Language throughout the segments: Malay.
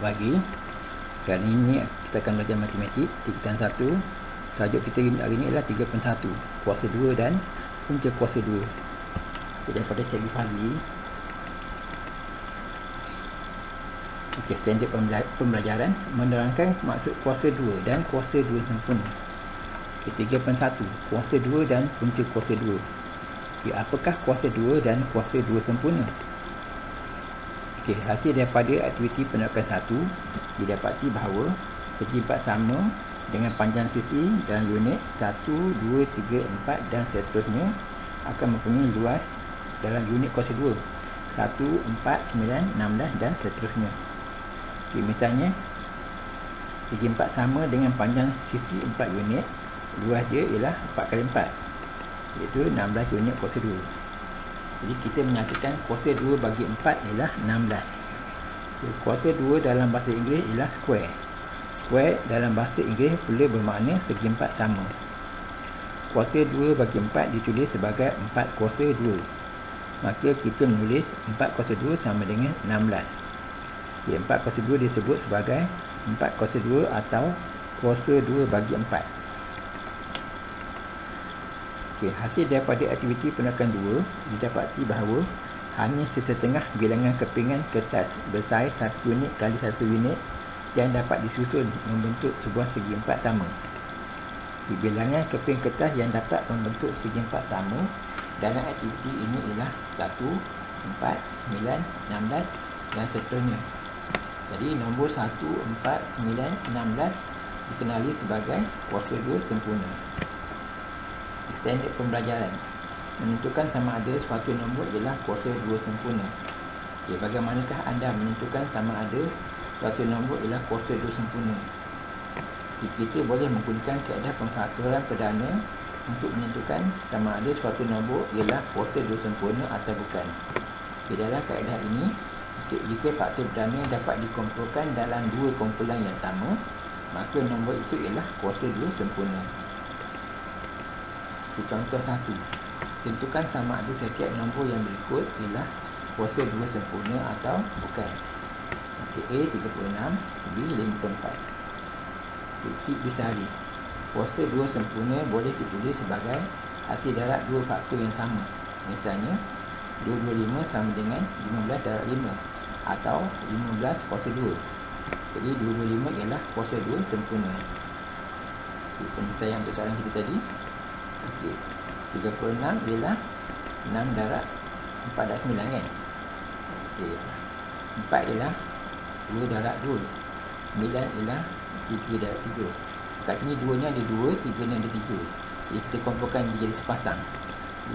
Bagi kali ini kita akan belajar matematik tingkatan 1. Tajuk kita hari ini adalah 3/1 kuasa 2 dan punca kuasa 2. Daripada Cikgu Fazli. Okey, standard pembelajaran menerangkan maksud kuasa 2 dan kuasa 2 sempurna. Okey, 3/1 kuasa 2 dan punca kuasa 2. Okey, apakah kuasa 2 dan kuasa 2 sempurna? Okey, hasil daripada aktiviti penerapan 1 didapati bahawa segi empat sama dengan panjang sisi dalam unit 1, 2, 3, 4 dan seterusnya akan mempunyai luas dalam unit kuasa 2 1, 4, 9, 16 dan seterusnya. Okey, misalnya segi empat sama dengan panjang sisi 4 unit, luas dia ialah 4 kali 4 iaitu 16 unit kuasa 2. Jadi kita menyatakan kuasa 2 bagi 4 ialah 16. Kuasa 2 dalam bahasa Inggeris ialah square. Square dalam bahasa Inggeris pula bermakna segi empat sama. Kuasa 2 bagi 4 ditulis sebagai 4 kuasa 2. Maka kita menulis 4 kuasa 2 sama dengan 16. 4 kuasa 2 disebut sebagai 4 kuasa 2 atau kuasa 2 bagi 4. Okey, hasil daripada aktiviti penerapan 2 didapati bahawa hanya sesetengah bilangan kepingan kertas bersaiz 1 unit kali 1 unit yang dapat disusun membentuk sebuah segi empat sama. Bilangan keping kertas yang dapat membentuk segi empat sama dalam aktiviti ini ialah 1, 4, 9, 16 dan seterusnya. Jadi nombor 1, 4, 9, 16 dikenali sebagai kuasa 2 sempurna. Standard pembelajaran menentukan sama ada suatu nombor ialah kuasa 2 sempurna. Okey, bagaimanakah anda menentukan sama ada suatu nombor ialah kuasa 2 sempurna? Kita boleh menggunakan kaedah pemfaktoran perdana untuk menentukan sama ada suatu nombor ialah kuasa 2 sempurna atau bukan. Di dalam kaedah ini, jika faktor perdana dapat dikumpulkan dalam dua kumpulan yang sama, maka nombor itu ialah kuasa 2 sempurna. Contoh 1. Tentukan sama ada setiap nombor yang berikut ialah kuasa 2 sempurna atau bukan. Okey, A 36, B 54. Titik besari. Kuasa 2 sempurna boleh ditulis sebagai hasil darab dua faktor yang sama. Misalnya 225 sama dengan 15 darab 5 atau 15 kuasa 2. Jadi 225 ialah kuasa 2 sempurna. Penyelesaian untuk soalan kita tadi. Okey, 36 ialah 6 darab 4 darab 9 kan? Okey, 4 ialah 2 darab 2, 9 ialah 3 darab 3. Kat sini 2 ni ada 2, 3 ni ada 3. Jadi kita kumpulkan menjadi sepasang.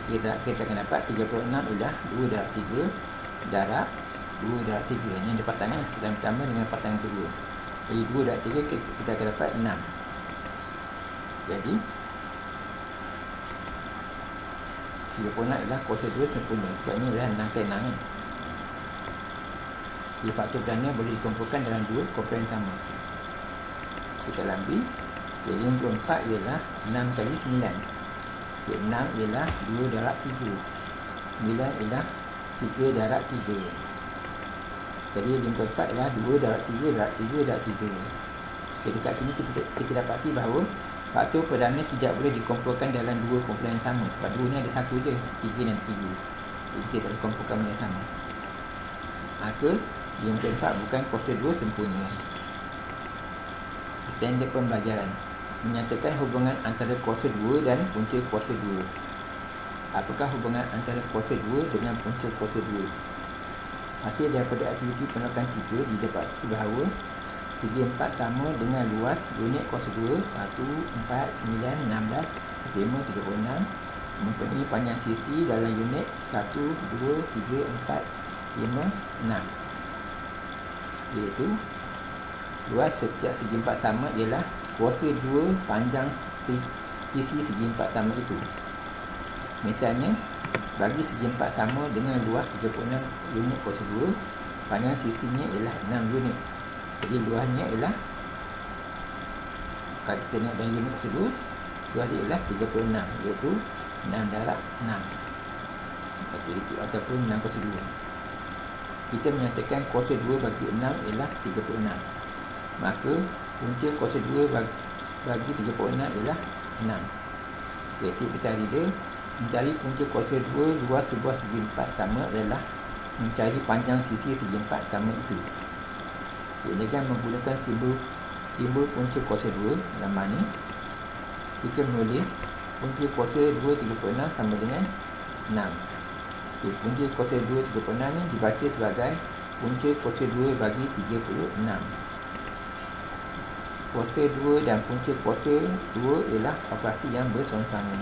Jadi kita akan dapat 36 ialah 2 darab 3 darab 2 darab 3. Ini ada pasangan pertama dengan pasangan kedua. Jadi 2 darab 3 kita akan dapat 6. Jadi 36 ialah kuasa 2 sempurna. Sebab ini adalah 6 kali 6 kan. Jadi faktor perdana boleh dikumpulkan dalam dua kumpulan yang sama. Kita dalam B. Jadi 54 ialah 6 kali 9. Jadi 6 ialah 2 darab 3. 9 ialah 3 darab 3. Jadi 54 ialah 2 darab 3 darab 3 darab 3. Jadi dekat sini kita dapati bahawa faktor perdana tidak boleh dikumpulkan dalam dua kumpulan yang sama. Sebab 2 ni ada satu je, 3 dan 3. Jadi kita tak boleh kumpulkan benda yang sama. Maka 54 bukan kuasa 2 sempurna. Standard pembelajaran menyatakan hubungan antara kuasa 2 dan punca kuasa 2. Apakah hubungan antara kuasa 2 dengan punca kuasa 2? Hasil daripada aktiviti penerapan 3 didapati bahawa segi empat sama dengan luas unit kuasa 2 1, 4, 9, 16, 5, 36 mempunyai panjang sisi dalam unit 1, 2, 3, 4, 5, 6 iaitu luas setiap segi empat sama ialah kuasa 2 panjang sisi segi empat sama itu. Misalnya bagi segi empat sama dengan luas 36 unit kuasa 2, panjang sisinya ialah 6 unit. Jadi luasnya ialah, kalau kita nak dalam unit kuasa 2, luas dia ialah 36 iaitu 6 darab 6. Okey, itu ataupun 6 kuasa 2. kita menyatakan kuasa 2 bagi 6 ialah 36. Maka punca kuasa 2 bagi 36 ialah 6. Okey, kita cari dia. Mencari punca kuasa 2 luas sebuah segi 4 sama adalah mencari panjang sisi segi 4 sama itu. Ini kan menggunakan simbol punca kuasa 2 gambar ni. Kita menulis punca kuasa 2 36 sama dengan 6. Okay, punca kuasa 2 36 ni dibaca sebagai punca kuasa 2 bagi 36. Kuasa 2 dan punca kuasa 2 ialah operasi yang bersama-sama.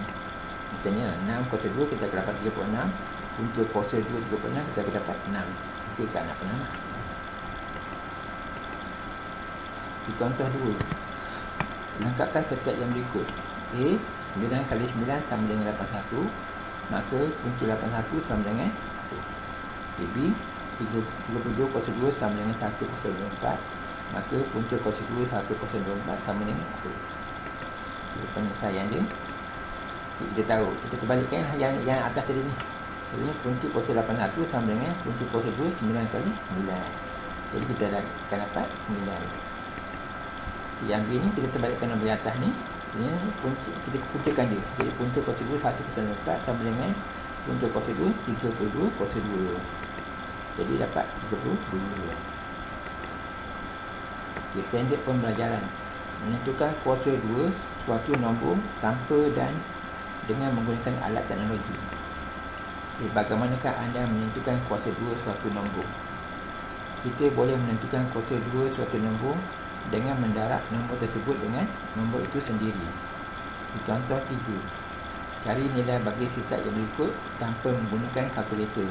Misalnya 6 kuasa 2 kita akan dapat 36, punca kuasa 2 36 kita akan dapat 6. Mesti tak nak pernah. Contoh 2. Lengkapkan setiap yang berikut. A, 9 kali 9 sama dengan 81. Maka punca 81 sama dengan 1. B, 32 kuasa 2 sama dengan 1 kuasa 24. Maka punca kuasa 2 1 kuasa 24 sama dengan 1. Jadi penyelesaian dia, kita tahu, kita terbalikkan yang atas tadi ni. Jadi punca kuasa 81 sama dengan punca kuasa 2 9 kali 9. Jadi kita akan dapat 9. Yang B ni kita terbalikkan nombor yang atas ni. Ini punca, kita puncakan dia. Jadi punca kuasa 2 1 kuasa 24 sama dengan punca kuasa 2 32 kuasa 2. Jadi dapat 32. Standard pembelajaran. Menentukan kuasa 2 suatu nombor tanpa dan dengan menggunakan alat teknologi. Bagaimanakah anda menentukan kuasa 2 suatu nombor? Kita boleh menentukan kuasa 2 suatu nombor dengan mendarab nombor tersebut dengan nombor itu sendiri. Contoh 3. Cari nilai bagi sifat yang berikut tanpa menggunakan kalkulator.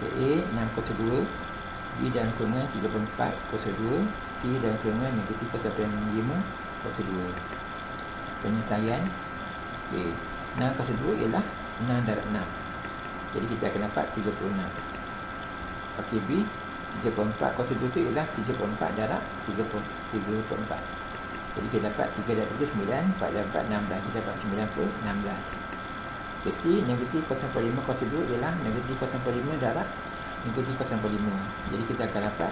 A, 6 kuasa 2, B dan kurungan 34 kuasa 2, C dan kurungan negatif kuasa 5 kuasa 2. Penyelesaian. Okay. 6 kuasa 2 ialah 6 darab 6. Jadi kita akan dapat 36. Okey, B, 34 kuasa 2 tu ialah 34 darab 34. Jadi kita dapat 3 darab 3 9, 4 darab 4 16. Kita dapat 9 per 16. Okay, C, negatif 0,5 kuasa 2 ialah negatif 0,5 darab negatif 0,5. Jadi kita akan dapat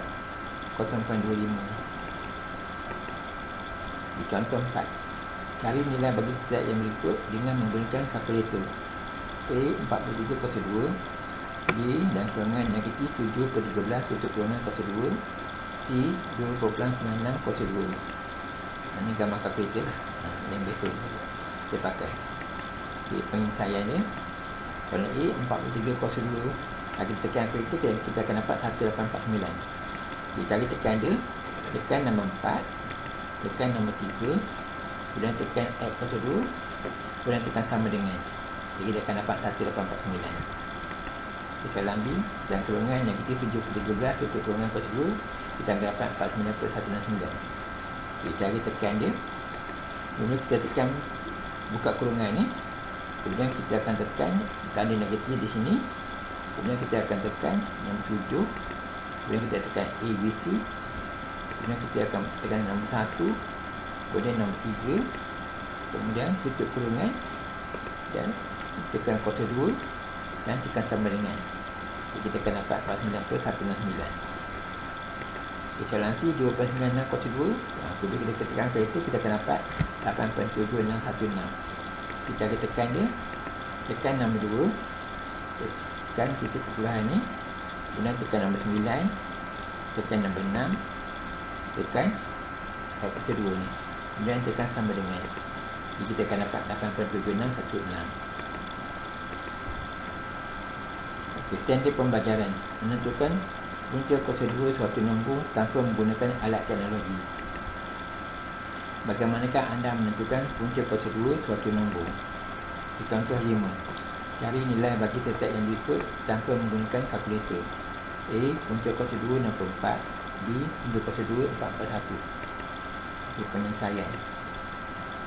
0,25. Di contoh 4. Cari nilai bagi setiap yang berikut dengan menggunakan kalkulator. A, 43 kuasa 2, B dan kurungan negatif 7 per 13 tutup kurungan kuasa 2, C 2.96 kuasa 2. Ini gambar kalkulator lah. Yang biasa saya pakai. Okay, penyelesaian dia. Kalau A 43 kuasa 2, kita tekan kalkulator, kita akan dapat 1849. Jadi cari tekan dia, tekan nombor 4, tekan nombor 3, kemudian tekan X kuasa 2, kemudian tekan sama dengan. Jadi kita akan dapat 1849. Soalan B, dan kurungan negatif 7 per 13 tutup kurungan kuasa 2, kita akan dapat 49 per 169. Jadi cari tekan dia. Kemudian kita tekan buka kurungan ni, kemudian kita akan tekan tanda negatif di sini, kemudian kita akan tekan nombor 7, kemudian kita tekan ABC, kemudian kita akan tekan nombor 1, kemudian nombor 3, kemudian tutup kurungan dan tekan kuasa 2 dan tekan sama dengan. Jadi kita akan dapat 49 per 169. Soalan C, 2.96 kuasa 2. Kemudian kita tekan kereta, kita akan dapat 8.7616. Kita cari tekan dia, tekan nombor 2, tekan titik perpuluhan ni, kemudian tekan nombor 9, tekan nombor 6, tekan kuasa 2 ni, kemudian tekan sama dengan. Jadi kita akan dapat 8.7616. Standard pembelajaran. Menentukan punca kuasa 2 suatu nombor tanpa menggunakan alat teknologi. Bagaimanakah anda menentukan punca kuasa 2 suatu nombor? Contoh 5. Cari nilai bagi setiap yang berikut tanpa menggunakan kalkulator. A, punca kuasa 2 64, B, punca kuasa 2 441. Ini penyelesaian.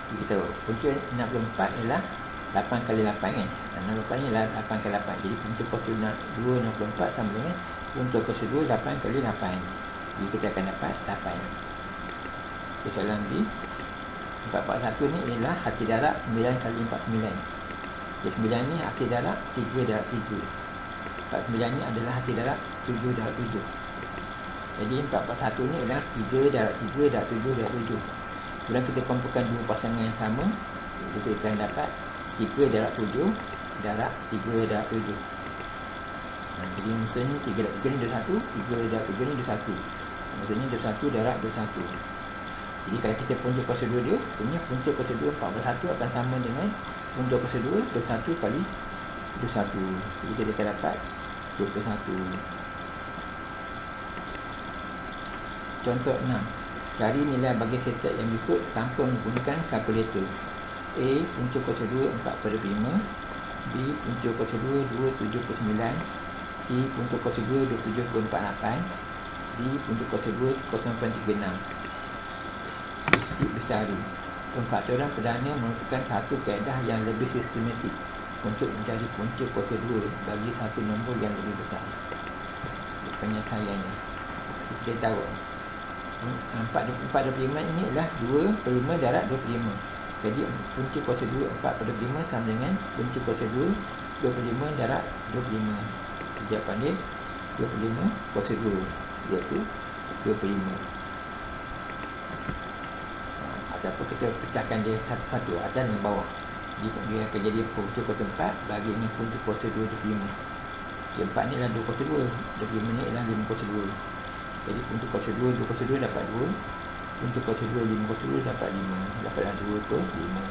Kita tahu punca 64 ialah 8 kali 8 kan. 64 ni ialah 8 kali 8. Jadi punca kuasa 2 64 sama dengan punca kuasa 2 8 kali 8. Jadi kita akan dapat 8. Soalan B, 441 ni ialah hati darab 9 kali 49. Jadi 9 ni hati darab 3 darab 3. 49 ni adalah hati darab 7/7. Jadi 4/1 ni adalah 3/3 darab 7/7. Bila kita kumpulkan dua pasangan yang sama, kita akan dapat 3/7 darab 3/7. Jadi maksudnya 3/3 ni 21, 3/7 ni 21. Maksudnya 21 darab 21. Jadi kalau kita punca kuasa 2 dia, maksudnya punca kuasa 2 4/1 akan sama dengan punca kuasa 2 21 kali 21. Jadi kita akan dapat 21. Contoh 6. Cari nilai bagi setiap yang berikut tanpa menggunakan kalkulator. A. Punca kuasa 2 4/5. B. Punca kuasa 2 2/79. C. Punca kuasa 2 27/48. D. Punca kuasa 2 0.36. Besari. Pemfaktoran perdana merupakan satu kaedah yang lebih sistematik untuk mencari punca kuasa 2 bagi satu nombor yang lebih besar. Penyelesaiannya kita tahu 4/5 ini adalah 2/5 darab 25. Jadi punca kuasa 2 4/5 sama dengan punca kuasa 2 25 darab 25. Jawapan dia 25 kuasa 2, iaitu 25. Ataupun kita pecahkan dia satu-satu, atas dan bawah. Dia akan jadi punca kuasa 4 bagi dengan punca kuasa 2 25. 4 ni adalah 2 kuasa 2, 25 ni adalah 5 kuasa 2. Jadi punca kuasa 2 2 kuasa 2 dapat 2. Punca kuasa 2 5 kuasa 2 dapat 5. Dapatlah 2/5.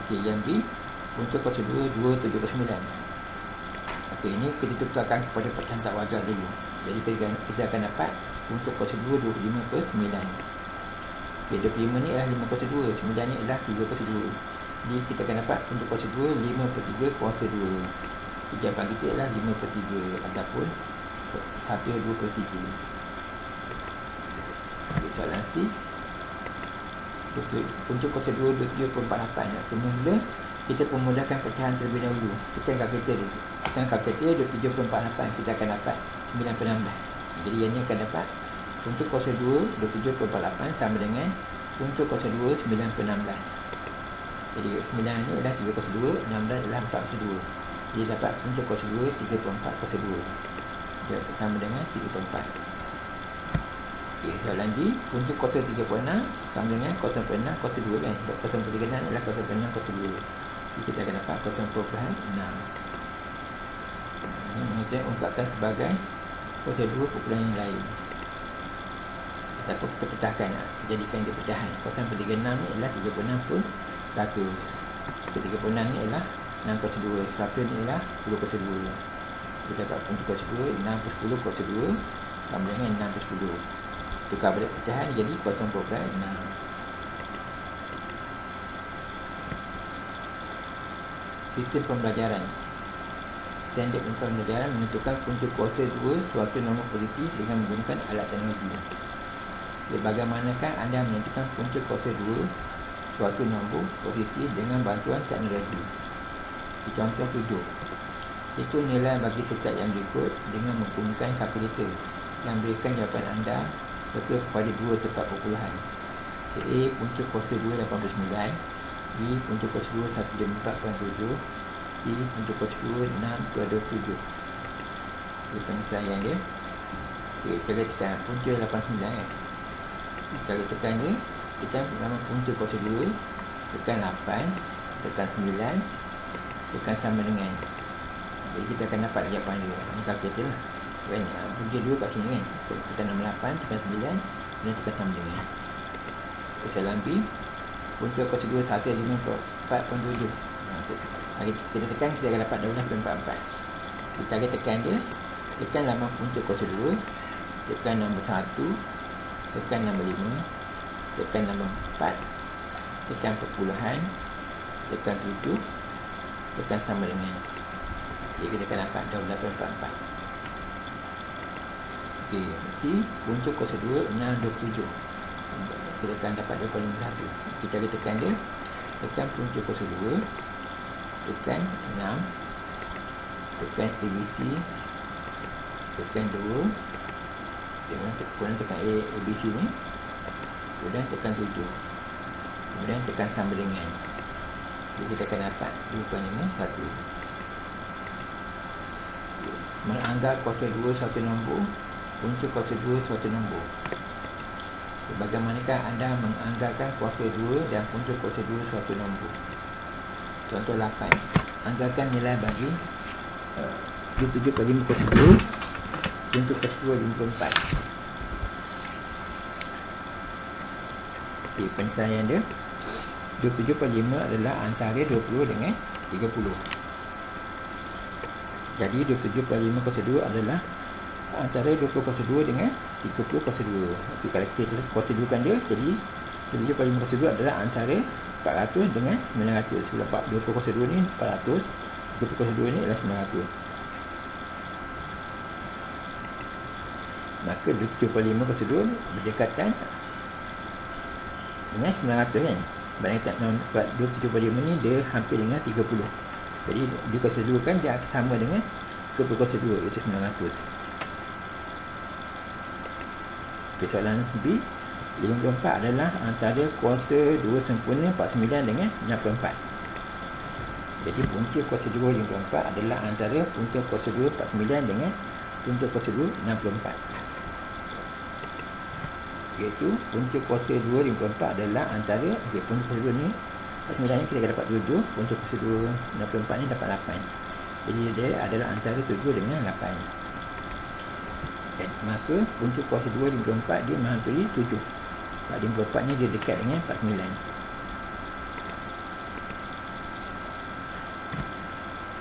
Okey, yang B, punca kuasa 2 2/79. Okey, ini kita tukarkan kepada pecahan tak wajar dulu. Jadi kita akan dapat punca kuasa 2 25/9. Okey, 25 ni adalah 5 kuasa 2, 9 ni adalah 3 kuasa 2. Jadi kita akan dapat punca kuasa 2 5/3 kuasa 2. Jawapan kita adalah 5/3 ataupun 1/2/3. Okay, soalan C. Punca kuasa 2 27/48. Semula kita permudahkan pecahan terlebih dahulu. Tekan kalkulator dulu. Tekan kalkulator 27/48, kita akan dapat 9/16. Jadi yang ni akan dapat punca kuasa 2 27/48 sama dengan punca kuasa 2 9/16. Jadi 9 ni adalah 3 kuasa 2, 16 adalah 4 kuasa 2. Jadi dapat punca kuasa 2 3/4 kuasa 2. Dia sama dengan 3/4. Okey, soalan D, punca kuasa 3/6 sama dengan 0.6 kuasa 2 kan. 0.36 adalah 0.6 kuasa 2. Jadi kita akan dapat 0.6. Ini kita ungkapkan sebagai kuasa 2 kumpulan yang lain. Ataupun kita pecahkan, jadikan dia pecahan. 0.36 ni adalah 36/100. 36 ni adalah 6 kuasa 2. 100 ni adalah 10 kuasa 2. Kita dapat punca kuasa 2 6/10 kuasa 2 sama dengan 6/10. Tukar balik pecahan jadi 0.6. Sistem pembelajaran. Standard pembelajaran menentukan punca kuasa 2 suatu nombor positif dengan menggunakan alat teknologi. Bagaimanakah anda menentukan punca kuasa 2 suatu nombor positif dengan bantuan teknologi? Contoh 7. Hitung nilai bagi setiap yang berikut dengan menggunakan kalkulator yang berikan jawapan anda betul kepada 2 tempat perpuluhan. A. Punca kuasa 2 89. B. Punca kuasa 2 154.7. C. Punca kuasa 2 6/27. Ini penyelesaian dia. Okay, kita tekan punca 89 kan. Cara tekan dia, tekan nama punca kuasa 2, tekan 8, tekan 9, tekan sama dengan. Jadi kita akan dapat jawapan dia. Ini kalkulator lah kan, punca 2 kat sini kan. Tekan nombor 8, tekan 9, dan tekan sama dengan. Soalan B, punca kuasa 2 154.7. Kita tekan, kita akan dapat 12/44. Cara tekan dia, tekan lambang punca kuasa 2, tekan nombor 1, tekan nombor 5, tekan nombor 4, tekan perpuluhan, tekan 7, tekan sama dengan. Jadi kita akan dapat 12/44. Okey, C, punca kuasa 2 6/27. Kita akan dapat 2/1. Kita tekan dia, tekan punca kuasa 2, tekan 6, tekan ABC, tekan 2, kemudian tekan ABC ni, kemudian tekan 7, kemudian tekan sama dengan. Jadi kita akan dapat 2/1. Melanggar kuasa 2 suatu nombor, punca kuasa 2 suatu nombor. Bagaimanakah anda menganggarkan kuasa 2 dan punca kuasa 2 suatu nombor? Contoh 8. Anggarkan nilai bagi 27/5 kuasa 2, punca kuasa 2 54. Okay, penyelesaian dia 27/5 adalah antara 20 dengan 30. Jadi 27/5 kuasa 2 adalah antara 20 kuasa 2 dengan 30 kuasa 2. Okey, kalau kita kuasa 2 kan dia, jadi 27/5 kuasa 2 adalah antara 400 dengan 900. Sebab 20 kuasa 2 ni 400, 30 kuasa 2 ni adalah 900. Maka 27/5 kuasa 2 berdekatan dengan 900 kan. Sebab 27/5 ni dia hampir dengan 30. Jadi di kuasa 2 kan dia sama dengan 30 kuasa 2, iaitu 900. Okay, soalan B, 54 adalah antara kuasa 2 sempurna 49 dengan 64. Jadi punca kuasa 2 54 adalah antara punca kuasa 2 49 dengan punca kuasa 2 64. Iaitu punca kuasa 2 54 adalah antara, okey, punca kuasa 2 ni 49 ni kita akan dapat 7, punca kuasa 2 64 ni dapat 8. Jadi dia adalah antara 7 dengan 8. Dan maka punca kuasa 2 54 dia menghampiri 7. 54 ni dia dekat dengan 49.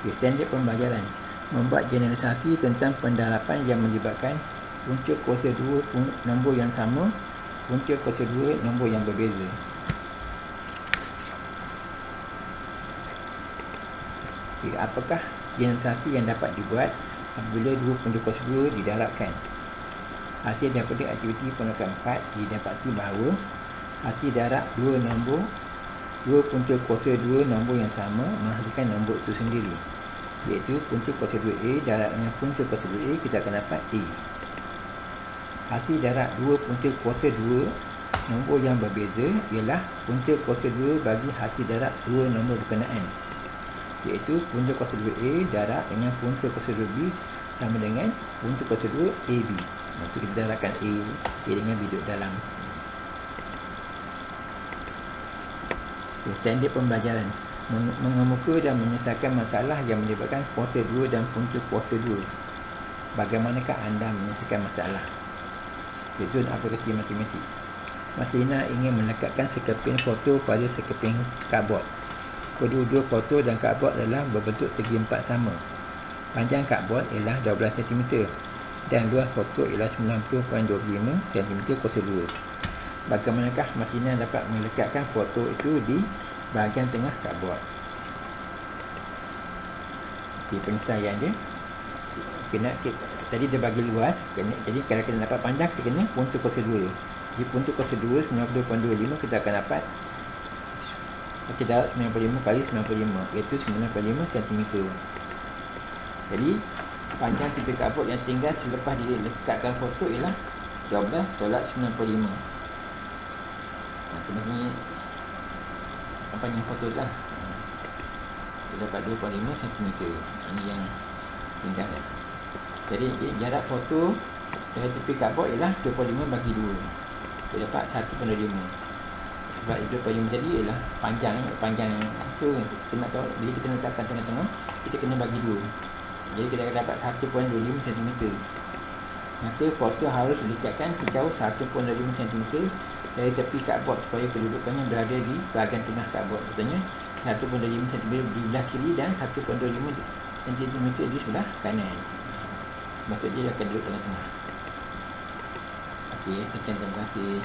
Okay, standard pembelajaran membuat generalisasi tentang pendalapan yang melibatkan punca kuasa 2 nombor yang sama, punca kuasa 2 nombor yang berbeza. Okay, apakah generalisasi yang dapat dibuat apabila dua punca kuasa 2 didarabkan? Hasil daripada aktiviti penolakan 4 didapati bahawa hasil darab dua punca kuasa 2 nombor yang sama menghasilkan nombor itu sendiri, iaitu punca kuasa 2A darab dengan punca kuasa 2A, kita akan dapat A. Hasil darab dua punca kuasa 2 nombor yang berbeza ialah punca kuasa 2 bagi hasil darab dua nombor berkenaan, iaitu punca kuasa 2A darab dengan punca kuasa 2B sama dengan punca kuasa 2 AB. Maksud kita darabkan A dengan B duduk dalam. Standard pembelajaran mengemuka dan menyelesaikan masalah yang melibatkan kuasa 2 dan punca kuasa 2. Bagaimanakah anda menyelesaikan masalah? Itu aplikasi matematik. Mas Lina ingin melekatkan sekeping foto pada sekeping cardboard. Kedua-dua foto dan cardboard adalah berbentuk segi empat sama. Panjang cardboard ialah 12 cm dan luas foto ialah 90.25 cm kuasa 2. Bagaimanakah Mas Lina dapat melekatkan foto itu di bahagian tengah cardboard? Penyelesaian dia tadi dia bagi luas, jadi kalau kita dapat panjang kita kena punca kuasa 2. Jadi punca kuasa 2 90.25 kita akan dapat kita darab 95 kali 95, iaitu 95 cm. Jadi panjang tipe cardboard yang tinggal selepas dilekatkan foto ialah 12 tolak 95. Itu maksudnya panjang foto lah. Kita dapat 25 cm. Ini yang tinggal. Jadi jarak foto dari tepi cardboard ialah 25 bagi 2. Kita dapat 1/5. Sebab 25 tadi ialah panjang. So kita nak tahu bila kita letakkan tengah-tengah, kita kena bagi 2. Jadi kita akan dapat 1.25 cm. Maka foto harus dilekatkan sejauh 1.25 cm dari tepi cardboard supaya kedudukannya berada di bahagian tengah cardboard. Maksudnya 1.25 cm di belah kiri dan 1.25 cm di sebelah kanan. Maksudnya dia akan duduk tengah-tengah. Okey, sekian, terima kasih.